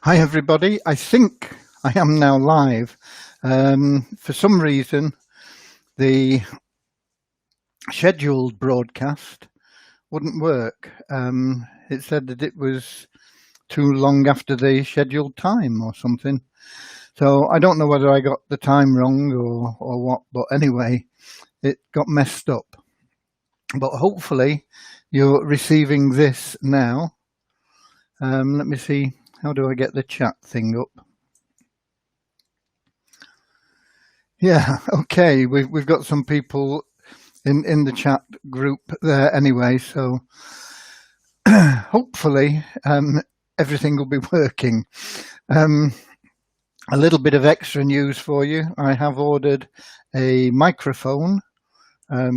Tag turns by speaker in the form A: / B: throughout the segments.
A: Hi everybody, I think I am now live. For some reason, the scheduled broadcast wouldn't work. It said that it was too long after the scheduled time or something. So I don't know whether I got the time wrong or what, but anyway, it got messed up. But hopefully you're receiving this now. Let me see, how do I get the chat thing up? Yeah, okay. We've got some people in the chat group there anyway, so hopefully everything will be working. A little bit of extra news for you. I have ordered a microphone, a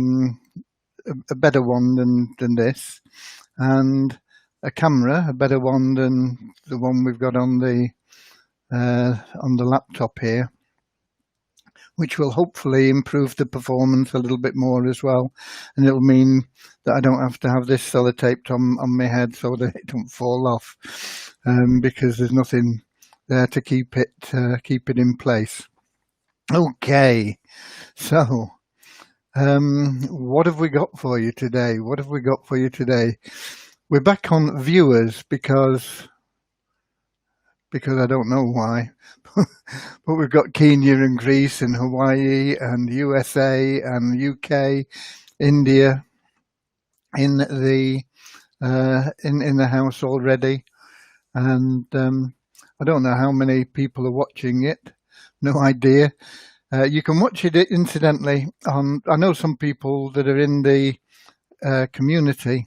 A: better one than this, and a camera, a better one than the one we've got on the laptop here, which will hopefully improve the performance a little bit more as well. And it'll mean that I don't have to have this sellotaped on my head so that it don't fall off, because there's nothing there to keep it in place. Okay, so what have we got for you today? We're back on viewers because I don't know why, but we've got Kenya and Greece and Hawaii and USA and UK, India in the house already, and I don't know how many people are watching it. No idea. You can watch it incidentally on. I know some people that are in the community.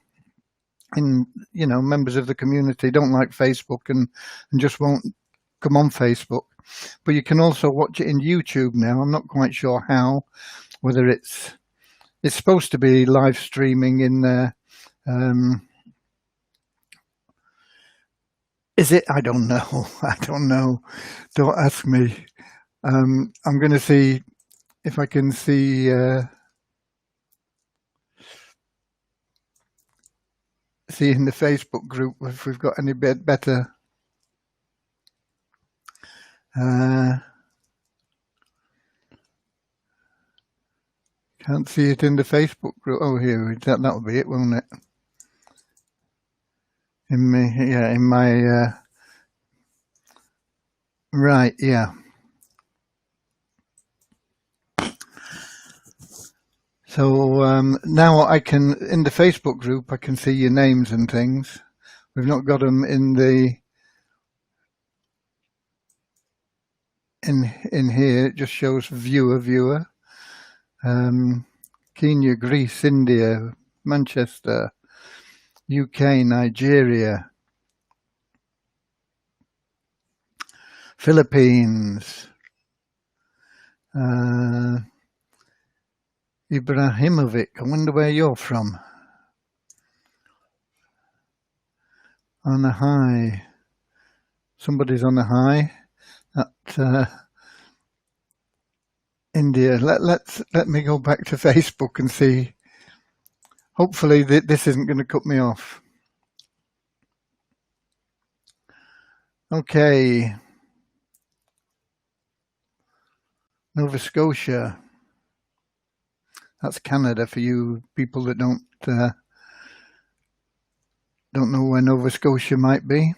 A: Members of the community don't like Facebook and just won't come on Facebook, but you can also watch it in YouTube now. I'm not quite sure how, whether it's supposed to be live streaming in there. Is it? I don't know. Don't ask me. I'm going to see if I can see in the Facebook group if we've got any bit better. Can't see it in the Facebook group. Oh, here, that'll be it, won't it? In my right, yeah. So now I can, in the Facebook group, I can see your names and things. We've not got them in here. It just shows viewer. Kenya, Greece, India, Manchester, UK, Nigeria, Philippines, Ibrahimovic. I wonder where you're from. On a high. Somebody's on a high. At India. Let me go back to Facebook and see. Hopefully this isn't going to cut me off. Okay. Nova Scotia. That's Canada for you people that don't know where Nova Scotia might be.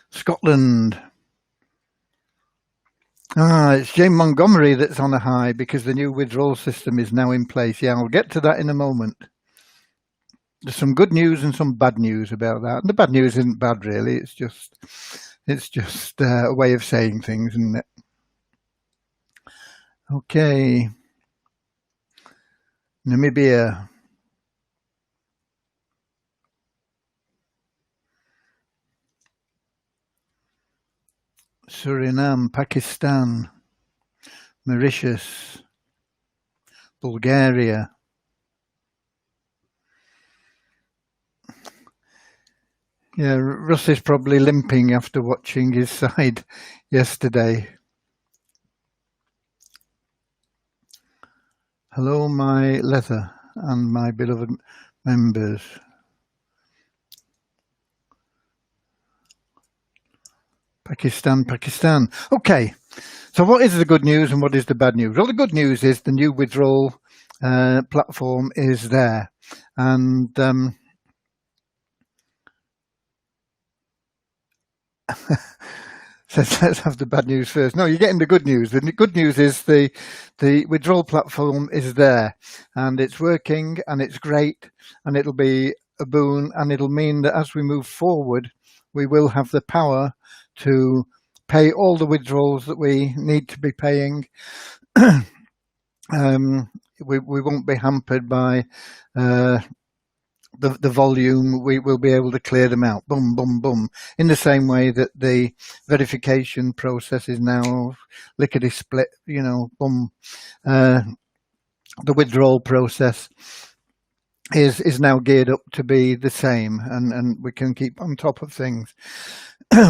A: Scotland. It's Jane Montgomery that's on a high because the new withdrawal system is now in place. Yeah, I'll get to that in a moment. There's some good news and some bad news about that. And the bad news isn't bad, really. It's just a way of saying things, isn't it? Okay. Namibia. Suriname, Pakistan, Mauritius, Bulgaria. Yeah, Russ is probably limping after watching his side yesterday. Hello, my leather. and my beloved members. Pakistan. Okay, so what is the good news and what is the bad news? Well, the good news is the new withdrawal platform is there, and so let's have the bad news first. No, you're getting the good news. The good news is the withdrawal platform is there, and it's working, and it's great, and it'll be a boon, and it'll mean that as we move forward, we will have the power to pay all the withdrawals that we need to be paying. We won't be hampered by the volume. We will be able to clear them out, boom, boom, boom, in the same way that the verification process is now lickety split, you know, boom. The withdrawal process is now geared up to be the same, and we can keep on top of things.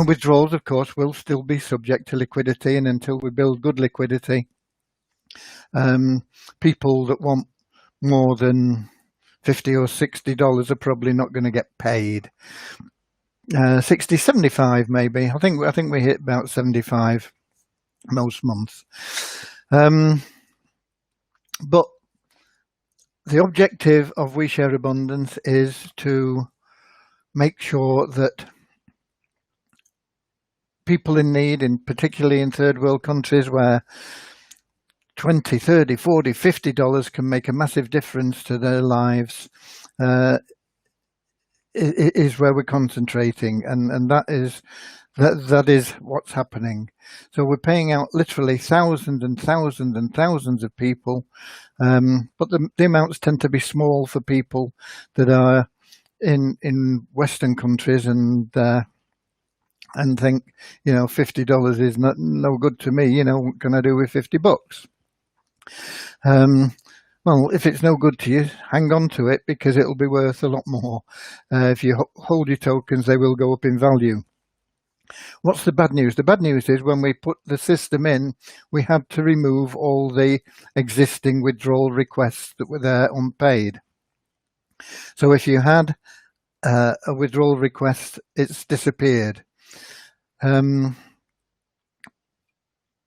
A: Withdrawals, of course, will still be subject to liquidity, and until we build good liquidity, people that want more than $50 or $60 are probably not going to get paid. 60, 75 maybe. I think we hit about 75 most months. But the objective of We Share Abundance is to make sure that people in need, particularly in third world countries where $20, $30, $40, $50 can make a massive difference to their lives, is where we're concentrating, and that is what's happening. So we're paying out literally thousands and thousands and thousands of people, but the amounts tend to be small for people that are in Western countries and think, you know, $50 is no good to me. You know, what can I do with $50? Well, if it's no good to you, hang on to it, because it'll be worth a lot more. If you hold your tokens, they will go up in value. What's the bad news? The bad news is when we put the system in, we had to remove all the existing withdrawal requests that were there unpaid. So if you had a withdrawal request, it's disappeared.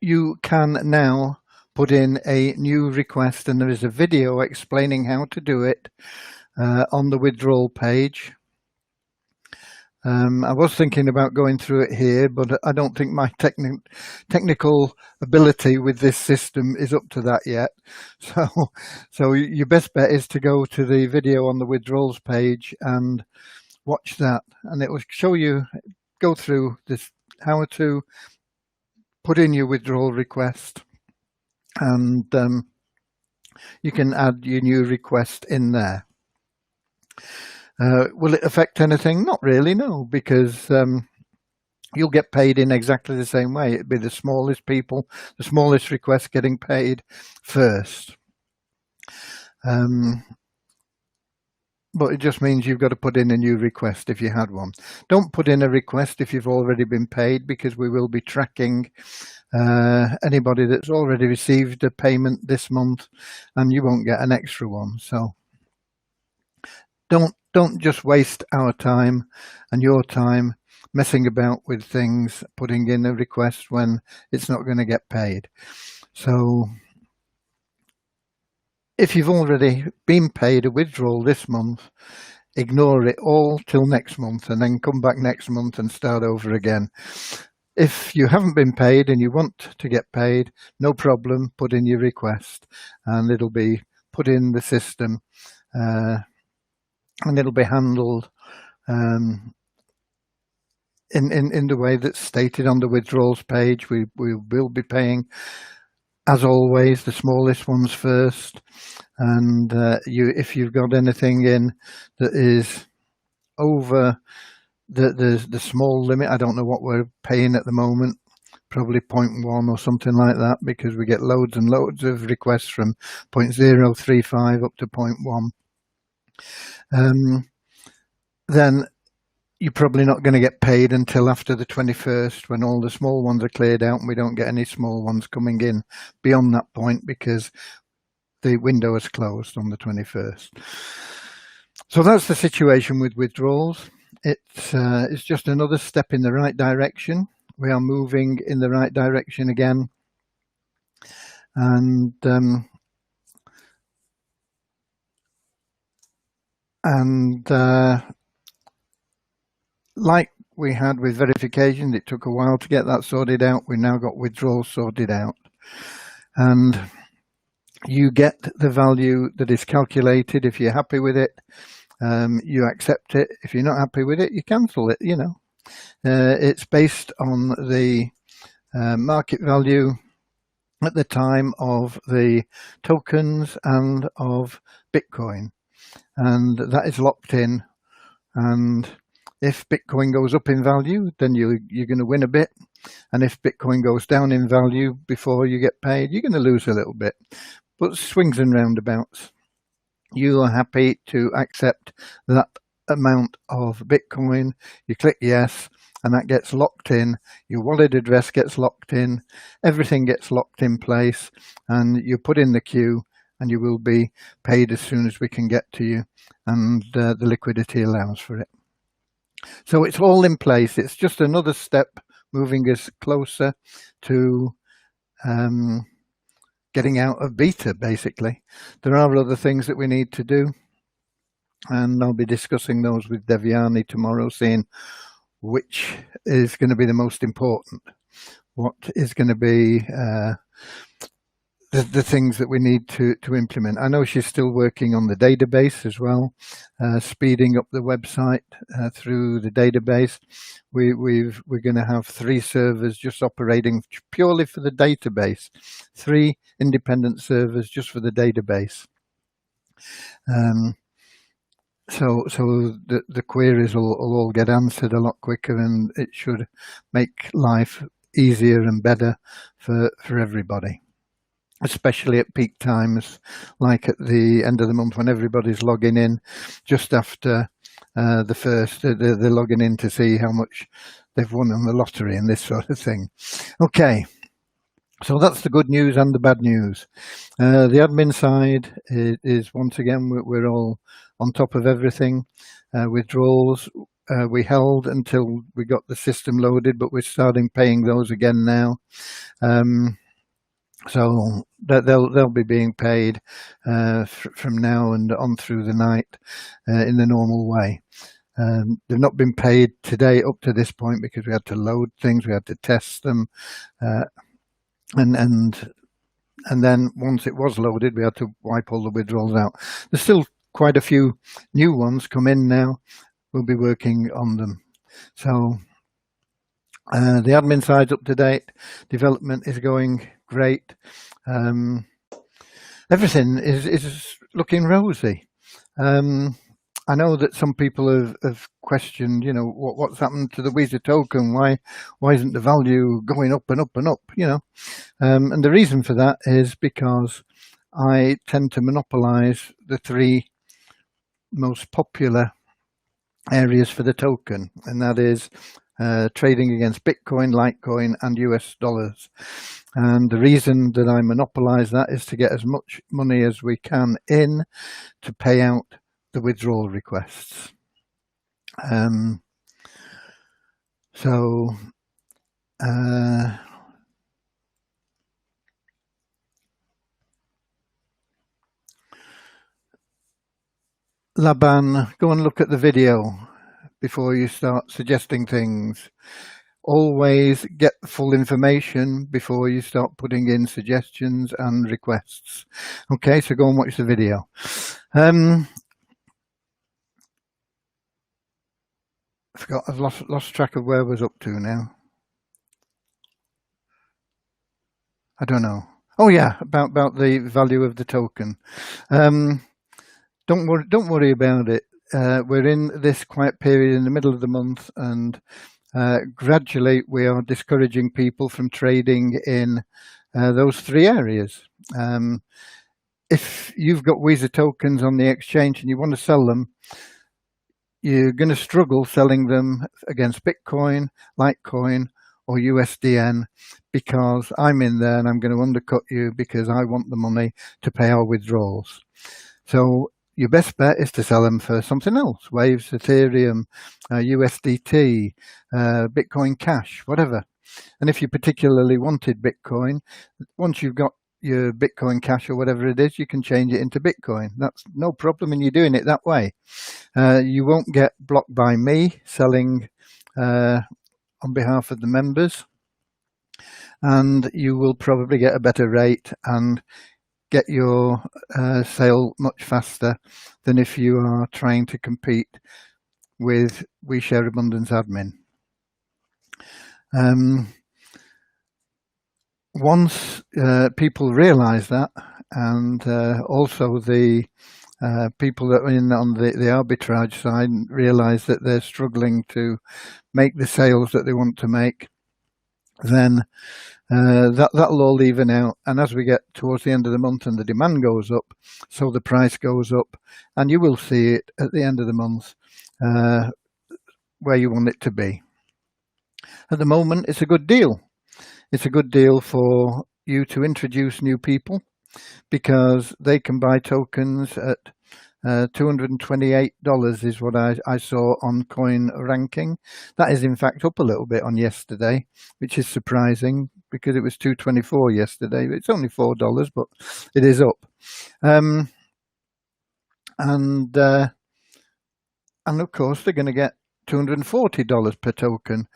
A: You can now put in a new request, and there is a video explaining how to do it on the withdrawal page. I was thinking about going through it here, but I don't think my technical ability with this system is up to that yet. So your best bet is to go to the video on the withdrawals page and watch that, and it will show you, go through this, how to put in your withdrawal request, and you can add your new request in there. Will it affect anything? Not really, no, because you'll get paid in exactly the same way. It'd be the smallest people, the smallest requests getting paid first. But it just means you've got to put in a new request if you had one. Don't put in a request if you've already been paid, because we will be tracking anybody that's already received a payment this month, and you won't get an extra one. So don't just waste our time and your time messing about with things, putting in a request when it's not going to get paid. So if you've already been paid a withdrawal this month, ignore it all till next month, and then come back next month and start over again. If you haven't been paid and you want to get paid, no problem, put in your request, and it'll be put in the system, and it'll be handled in the way that's stated on the withdrawals page. We will be paying, as always, the smallest ones first, and if you've got anything in that is over the small limit, I don't know what we're paying at the moment, probably 0.1 or something like that, because we get loads and loads of requests from 0.035 up to 0.1. Then you're probably not going to get paid until after the 21st, when all the small ones are cleared out and we don't get any small ones coming in beyond that point, because the window has closed on the 21st. So that's the situation with withdrawals. It's just another step in the right direction. We are moving in the right direction again. And like we had with verification, it took a while to get that sorted out. We've now got withdrawal sorted out. And you get the value that is calculated. If you're happy with it, you accept it. If you're not happy with it, you cancel it, you know. It's based on the market value at the time of the tokens and of Bitcoin. And that is locked in. And if Bitcoin goes up in value, then you're going to win a bit. And if Bitcoin goes down in value before you get paid, you're going to lose a little bit. But swings and roundabouts. You are happy to accept that amount of Bitcoin. You click yes, and that gets locked in. Your wallet address gets locked in. Everything gets locked in place, and you put in the queue, and you will be paid as soon as we can get to you, and the liquidity allows for it. So it's all in place. It's just another step moving us closer to getting out of beta, basically. There are other things that we need to do, and I'll be discussing those with Devyani tomorrow, seeing which is going to be the most important, what is going to be the things that we need to implement. I know she's still working on the database as well, speeding up the website through the database. We're going to have 3 servers just operating purely for the database, 3 independent servers just for the database. So the queries will all get answered a lot quicker, and it should make life easier and better for everybody, especially at peak times, like at the end of the month when everybody's logging in just after the first. They're logging in to see how much they've won on the lottery and this sort of thing. Okay, so that's the good news and the bad news. The admin side is once again, we're all on top of everything. Withdrawals, we held until we got the system loaded, but we're starting paying those again now. So that they'll be being paid from now and on through the night in the normal way. They've not been paid today up to this point because we had to load things, we had to test them, and then once it was loaded, we had to wipe all the withdrawals out. There's still quite a few new ones come in now. We'll be working on them. So the admin side's up to date. Development is going great. Everything is looking rosy. I know that some people have questioned, you know, what's happened to the Visa token? Why isn't the value going up and up and up? You know, and the reason for that is because I tend to monopolize the 3 most popular areas for the token, and that is trading against Bitcoin, Litecoin, and US dollars. And the reason that I monopolize that is to get as much money as we can in to pay out the withdrawal requests. Laban, go and look at the video before you start suggesting things. Always get the full information before you start putting in suggestions and requests. Okay, so go and watch the video. I forgot, I've lost track of where I was up to now. I don't know. Oh yeah, about the value of the token. Don't worry about it. We're in this quiet period in the middle of the month, and gradually we are discouraging people from trading in those 3 areas. If you've got Visa tokens on the exchange and you want to sell them, you're going to struggle selling them against Bitcoin, Litecoin, or USDN, because I'm in there and I'm going to undercut you because I want the money to pay our withdrawals. So your best bet is to sell them for something else: Waves, Ethereum, USDT, Bitcoin Cash, whatever. And if you particularly wanted Bitcoin, once you've got your Bitcoin Cash or whatever it is, you can change it into Bitcoin. That's no problem, and you're doing it that way. You won't get blocked by me selling on behalf of the members, and you will probably get a better rate and get your sale much faster than if you are trying to compete with We Share Abundance admin. Once people realize that, and also the people that are in on the arbitrage side realize that they're struggling to make the sales that they want to make, then that'll all even out. And as we get towards the end of the month and the demand goes up, so the price goes up, and you will see it at the end of the month where you want it to be. At the moment, it's a good deal. It's a good deal for you to introduce new people, because they can buy tokens at $228 is what I saw on Coin Ranking. That is in fact up a little bit on yesterday, which is surprising because it was $224 yesterday. It's only $4, but it is up. And of course they're going to get $240 per token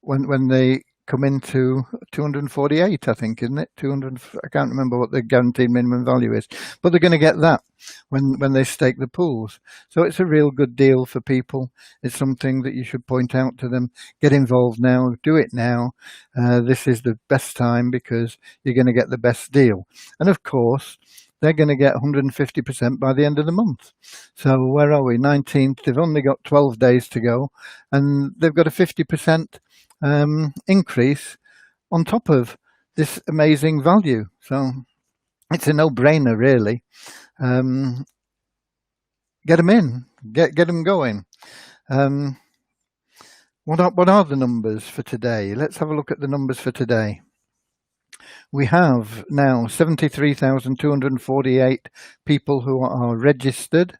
A: when they come into 248, I think, isn't it? 200. I can't remember what the guaranteed minimum value is, but they're going to get that when they stake the pools. So it's a real good deal for people. It's something that you should point out to them. Get involved now. Do it now. This is the best time because you're going to get the best deal. And of course, they're going to get 150% by the end of the month. So where are we? 19th. They've only got 12 days to go, and they've got a 50% increase on top of this amazing value. So it's a no-brainer, really. Get them in, get them going. What are the numbers for today? Let's have a look at the numbers for today. We have now 73,248 people who are registered.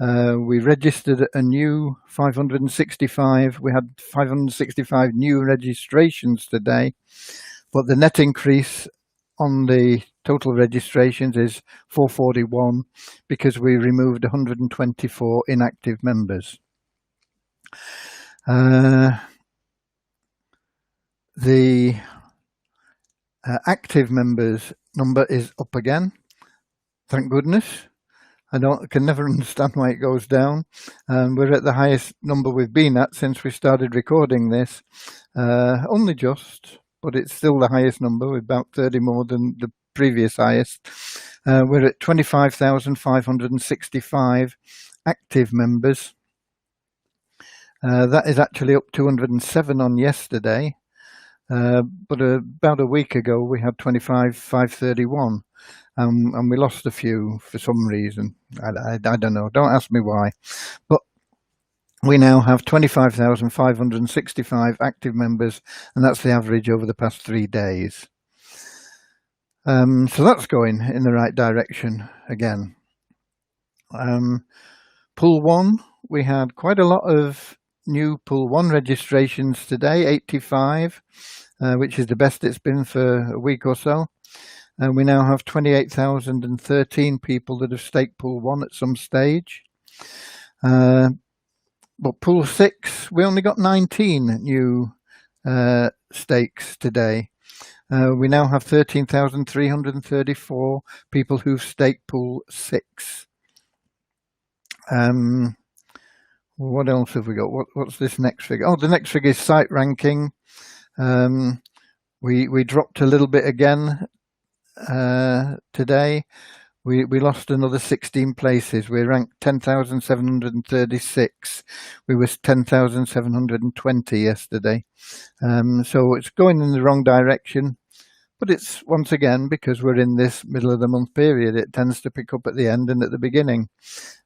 A: We registered a new 565. We had 565 new registrations today, but the net increase on the total registrations is 441 because we removed 124 inactive members. The active members number is up again. Thank goodness. I can never understand why it goes down. We're at the highest number we've been at since we started recording this. Only just, but it's still the highest number, with about 30 more than the previous highest. We're at 25,565 active members. That is actually up 207 on yesterday. But about a week ago, we had 25,531. And we lost a few for some reason. I don't know. Don't ask me why. But we now have 25,565 active members, and that's the average over the past 3 days. So that's going in the right direction again. Pool 1, we had quite a lot of new Pool 1 registrations today, 85, which is the best it's been for a week or so. And we now have 28,013 people that have staked Pool 1 at some stage. But Pool 6, we only got 19 new stakes today. We now have 13,334 people who've staked Pool 6. What else have we got? What's this next figure? Oh, the next figure is site ranking. We dropped a little bit again today. We lost another 16 places. We ranked 10,736. We was 10,720 yesterday. So it's going in the wrong direction. But it's, once again, because we're in this middle of the month period, it tends to pick up at the end and at the beginning.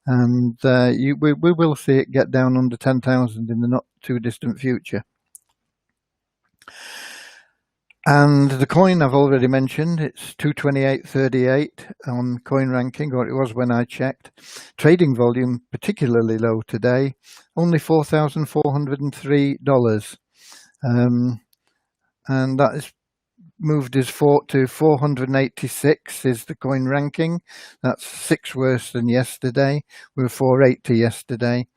A: And we will see it get down under 10,000 in the not too distant future. And the coin I've already mentioned, it's 228.38 on coin ranking, or it was when I checked. Trading volume particularly low today, only $4,403. And that is moved us to 486 is the coin ranking. That's 6 worse than yesterday. We were 480 yesterday.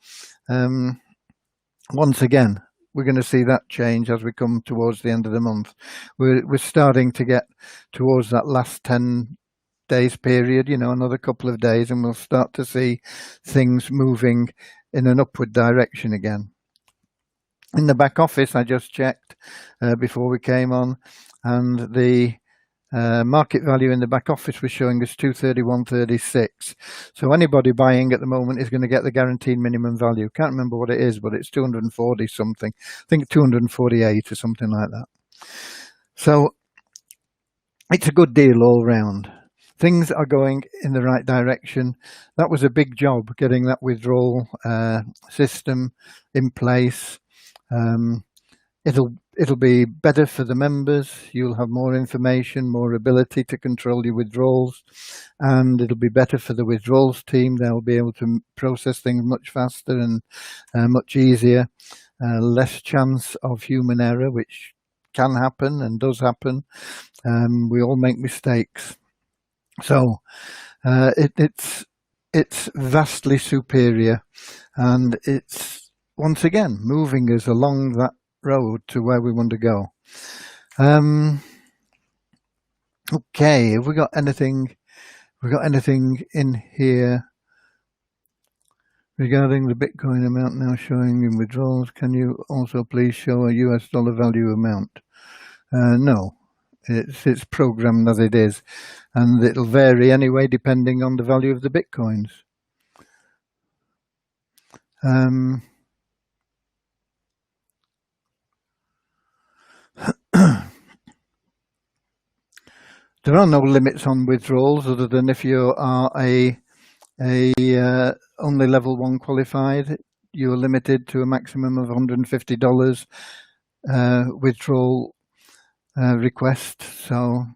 A: Once again, we're going to see that change as we come towards the end of the month. We're starting to get towards that last 10 days period, another couple of days, and we'll start to see things moving in an upward direction again. In the back office, I just checked before we came on, and the market value in the back office was showing us 231.36. So anybody buying at the moment is going to get the guaranteed minimum value. Can't remember what it is, but it's 240 something. I think 248 or something like that. So it's a good deal all round. Things are going in the right direction. That was a big job, getting that withdrawal system in place. It'll be better for the members. You'll have more information, more ability to control your withdrawals, and it'll be better for the withdrawals team. They'll be able to process things much faster and much easier. Less chance of human error, which can happen and does happen. We all make mistakes. So it's vastly superior, and it's once again moving us along that road to where we want to go. Okay, have we got anything? We got anything in here regarding the Bitcoin amount now showing in withdrawals? Can you also please show a US dollar value amount? No, it's programmed as it is, and it'll vary anyway depending on the value of the Bitcoins. There are no limits on withdrawals other than if you are a only level 1 qualified, you're limited to a maximum of $150 withdrawal request. So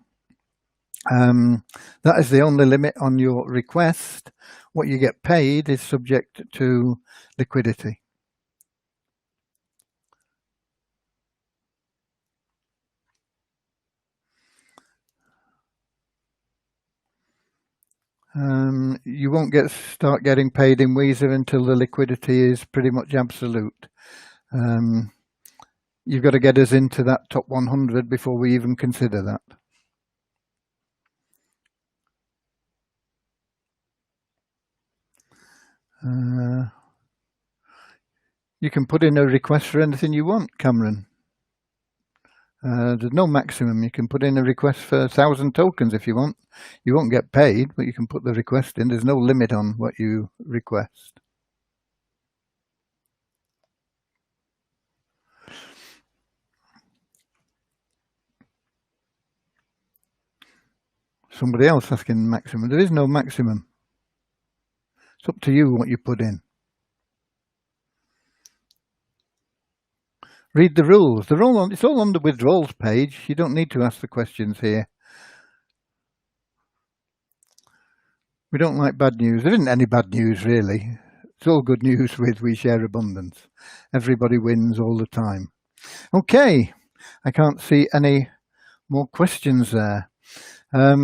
A: that is the only limit on your request. What you get paid is subject to liquidity. You won't start getting paid in Visa until the liquidity is pretty much absolute. You've got to get us into that top 100 before we even consider that. You can put in a request for anything you want, Cameron. There's no maximum. You can put in a request for 1,000 tokens if you want. You won't get paid, but you can put the request in. There's no limit on what you request. Somebody else asking maximum. There is no maximum. It's up to you what you put in. Read the rules. It's all on the withdrawals page. You don't need to ask the questions here. We don't like bad news. There isn't any bad news, really. It's all good news with We Share Abundance. Everybody wins all the time. Okay, I can't see any more questions there. I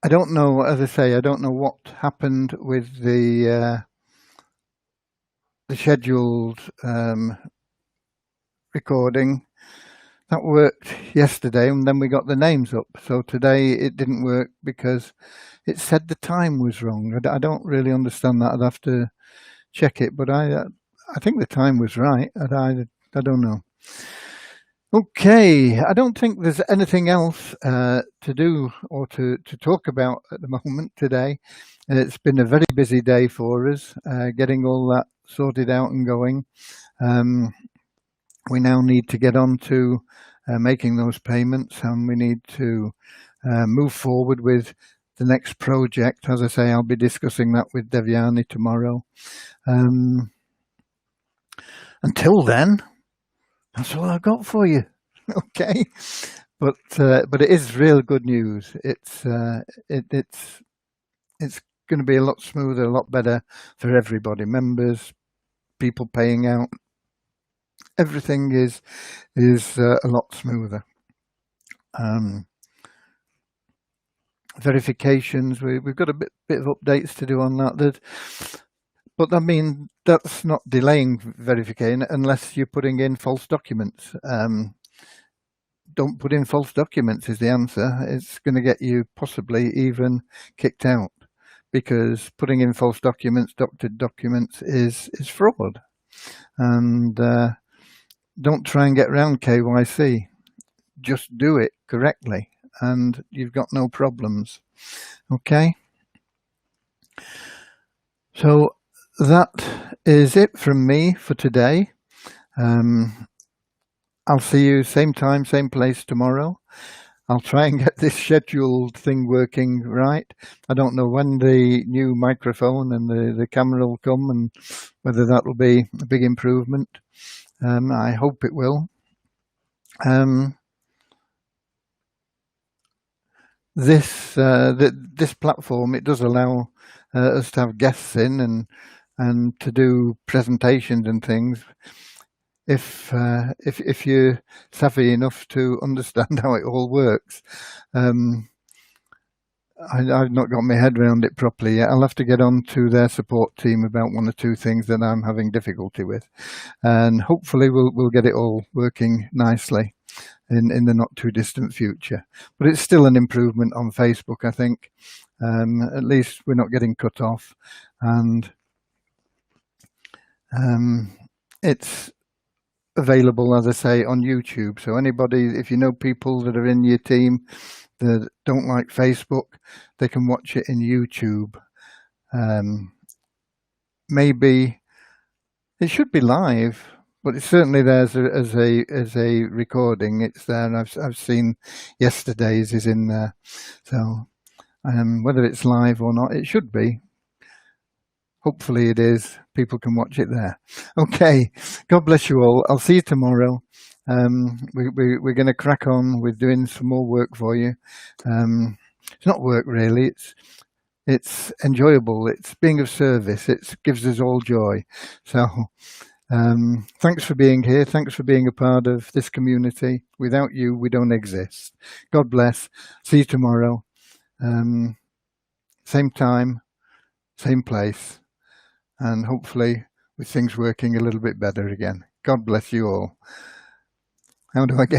A: don't know, as I say, I don't know what happened with the scheduled recording. That worked yesterday, and then we got the names up. So today it didn't work because it said the time was wrong. I don't really understand that. I'd have to check it, but I think the time was right. I don't know. Okay, I don't think there's anything else to do or to talk about at the moment today. It's been a very busy day for us, getting all that sorted out and going. We now need to get on to making those payments, and we need to move forward with the next project. As I say, I'll be discussing that with Devyani tomorrow. until then, that's all I've got for you. Okay, but it is real good news. It's going to be a lot smoother, a lot better for everybody, members, people paying out. Everything is a lot smoother. Verifications, we've got a bit of updates to do on that. But I mean, that's not delaying verification unless you're putting in false documents. Don't put in false documents is the answer. It's going to get you possibly even kicked out, because putting in false documents, doctored documents, is fraud. And don't try and get around KYC. Just do it correctly, and you've got no problems. Okay. So that is it from me for today. I'll see you same time, same place tomorrow. I'll try and get this scheduled thing working right. I don't know when the new microphone and the camera will come, and whether that will be a big improvement. I hope it will. This platform, it does allow us to have guests in and to do presentations and things. If you're savvy enough to understand how it all works. I've not got my head around it properly yet. I'll have to get on to their support team about one or two things that I'm having difficulty with, and hopefully we'll get it all working nicely in the not too distant future. But it's still an improvement on Facebook, I think. At least we're not getting cut off, and it's available, as I say, on YouTube. So anybody, if you know people that are in your team that don't like Facebook, they can watch it in YouTube. Maybe it should be live, but it's certainly there as a recording. It's there, and I've seen yesterday's is in there. So whether it's live or not, it should be. Hopefully it is. People can watch it there. Okay. God bless you all. I'll see you tomorrow. We're going to crack on with doing some more work for you. It's not work really. It's enjoyable. It's being of service. It gives us all joy. So thanks for being here. Thanks for being a part of this community. Without you, we don't exist. God bless. See you tomorrow. Same time, same place. And hopefully with things working a little bit better again. God bless you all. How do I get